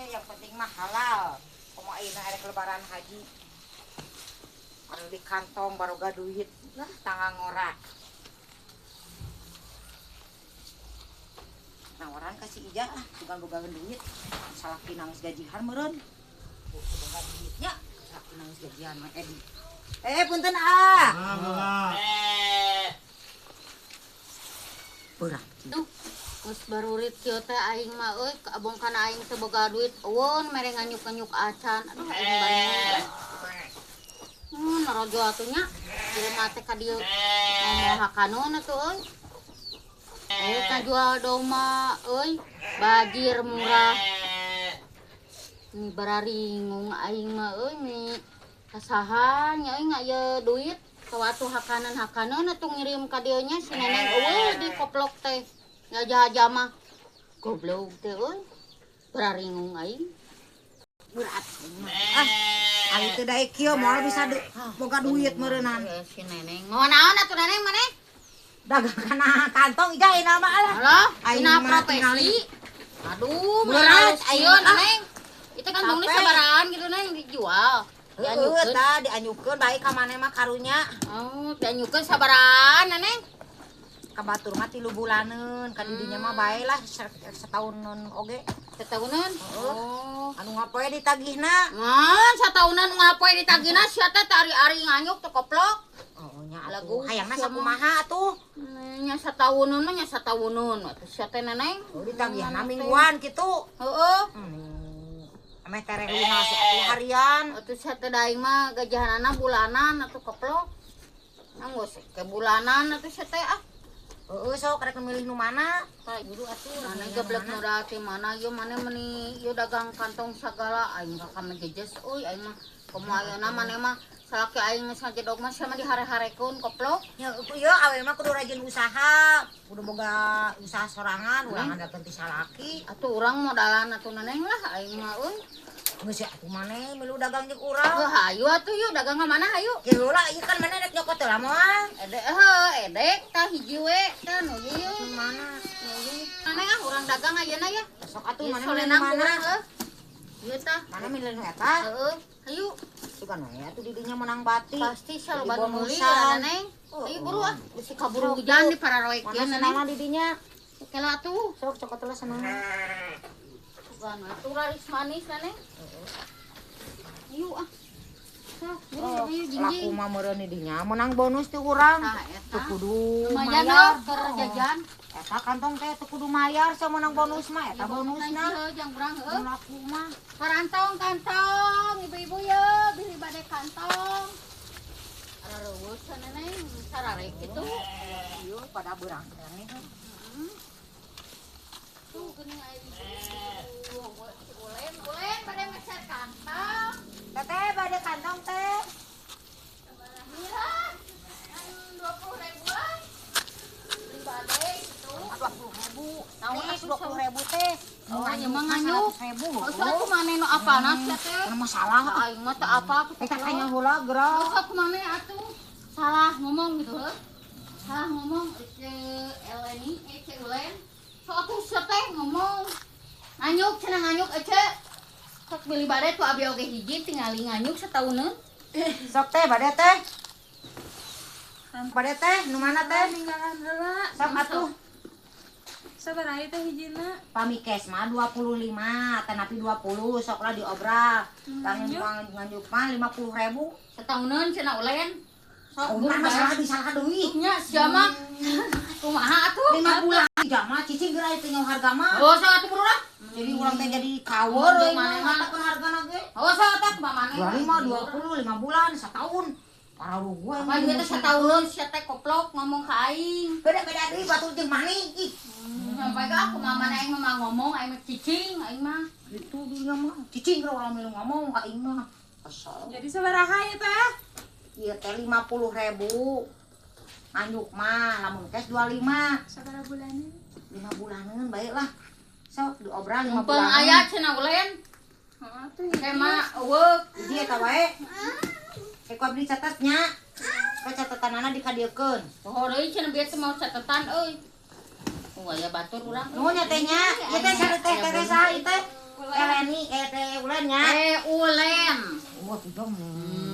Yang penting mah halal. Komo ayeuna ada lebaran haji. Kalau di kantong baroga duit, nah tangga ngora. Nawaran kasih ija lah, bukan boga duit. Salah pinangis gajian meureun. Boga duitnya, salah pinangis gajian mah Edi. Punten ah. Beurang. Tuh, geus barurit kieu teh aing mah euy, abong kana aing teh boga duit. Eueun mere nganyuk-nganyuk acan. Aduh, aing bareng. Narojo atunya. Jelema teh ka dieu ngomong hakanon atuh euy. Jual doma euy, bajir murah. Ni bararingung aing mah euy ni kasahan nya aing aya duit. Kawatu hakanan atuh ngirim ka dieu nya si neneng eueuh di koplok teh. Ngajah-ajah mah goblok teh euy. Bararingung aing. Berat. Ari teu daek kieu moal bisa boga duit meureunan. Si neneng. Mau naon atuh neneng maneh? Dagang kana kantong ija ayeuna mah lah. Alah, Aing dina mah profesi. Aduh, berat, males aing ieu mah. neneng. Itu kan tongnya sabaraan gitu neng dijual. Heeh, tah dianyukeun bae ka maneh mah karunya. Oh, dianyukeun sabaraan neneng. Ka batur mah 3 bulaneun, ka didinya mah bae lah setahunan oge. Setahunan? Oh. Anu ngapoe ditagihna? Man, satahunan ngapoe ditagihna sia teh ari-ari nganyuk teh koplok. Oh nya Lagu hayangna sakumaha atuh? Nya satahunan mah nya satahunan. Atuh sia teh neneng. Oh ditagihna mingguan kitu. Heeh. Ameh terek lunas atuh harian. Atuh sia teh daing mah gajahanana bulanan atuh koplok. Nanggus ke bulanan atuh sia teh ah. Heeh sok rek milih nu mana? Tah juru atuh maneh geblek nu da teh mana ieu maneh meuni ieu dagang kantong sagala aing ka mejejes euy aing mah kumaha ayeuna maneh mah salaki aing geus ngajedog mah sia mah dihare-harekeun koplok. Ya ieu awe mah kudu rajin usaha, kudu boga usaha sorangan, urang handapeun ti salaki. Atuh urang modalan atuh neneng lah aing mah euy. Geus atuh maneh milu dagang jeung urang. Heuh hayu atuh yuk dagang ka mana hayu? Kieu heula ieu kan maneh rek nyokot teh lah moal. Edek tah hiji we tah nu ieu Mana? maneh ah urang dagang ayeuna ya. Sok atuh Ieu maneh solenang milih urang mana? Ieu tah. Mana milih nu eta? Heeh. Hayu. Sugan we atuh didinya menang bati. Pasti selalu Jadi bantu meuli bonusan. ya neneng. Ayo buru ah. Bisi kaburu hujan di pararoek Mana kieu senang neneng. didinya? Kela atuh. Sok cokot lah senang. Sugan atuh laris manis neneng. Ayo ah. Sok buru ayo Laku jinjing. mah meureun didinya menang bonus ti urang. Tah Teu eta. kudu Lumayan mayar. loh keur jajan. Eta kantong teh teu kudu mayar sa menang bonus mah eta bonusna. Heuh jang urang heuh. Laku mah Kantong, ibu-ibu ya, beli badai kantong. Ada rewus neneng, sararek itu. ieu pada beurang teh. Tuh geuning aya ibu. Ulen pada meser kantong. Teteh bade kantong teh. Mira, 20.000 lah. Beli badai itu. 20.000. Naon Nih atuh 20.000 teh. Oh, nya mah nganyuk. 100.000. Usah aku mana nu apana sia teh. Ada masalah. Aing mah teu apa. Kita tanya heula gerak. Usah aku mana atuh. Salah ngomong gitu heuh. Salah ngomong Eleni, Ulen. So atuh sia teh ngomong. Nganyuk cenah nganyuk ece. Sok beli bade tuh abi oge hiji tingali nganyuk satahuneun. Sok teh bade teh. Bade teh nu mana teh? Ninggalan heula. Sok atuh. Sabaraha teh hijina? Pamikes mah 25, tanapi 20 sok lah diobral. Kang nganjuk mah 50.000. Satahuneun cenah Ulen. Sok Ulah masalah bisa deui. nya sia mah. Kumaha atuh? 5 bulan aja mah cicing geura teh nyawa harga mah. Oh, sok atuh buru lah. Jadi urang teh jadi kaweur Jeung mana maneh mah. mah hargana ge. Oh, sok atuh kumaha maneh. 25 bulan setahun. Para lu gue Apa juga teh satahuneun sia teh koplok ngomong ka aing. beda-beda deui batur jeung mani ih. Sampai ka aku mama aing mah ngomong aing mah cicing aing mah. Itu dia mah cicing kalau orang milu ngomong ka aing mah. Asal. Jadi sabaraha ya teh? Ieu teh 50.000. Anjuk mah lamun kes 25. Sabaraha bulannya? 5 bulaneun bae lah. Sok diobral 5 Mumpung bulan. aya cenah Ulen. Heeh tuh. Kema eueuh. Jadi eta wae. Eko abdi catatnya. Ka catatanana dikadiekeun. Poho deui cenah biasa mau catatan euy. Oh aya batur urang. Nuhun nya teh nya. Ieu teh sare teh teh saha ieu teh? ulen nya. Ulen. Wah, tuh dong.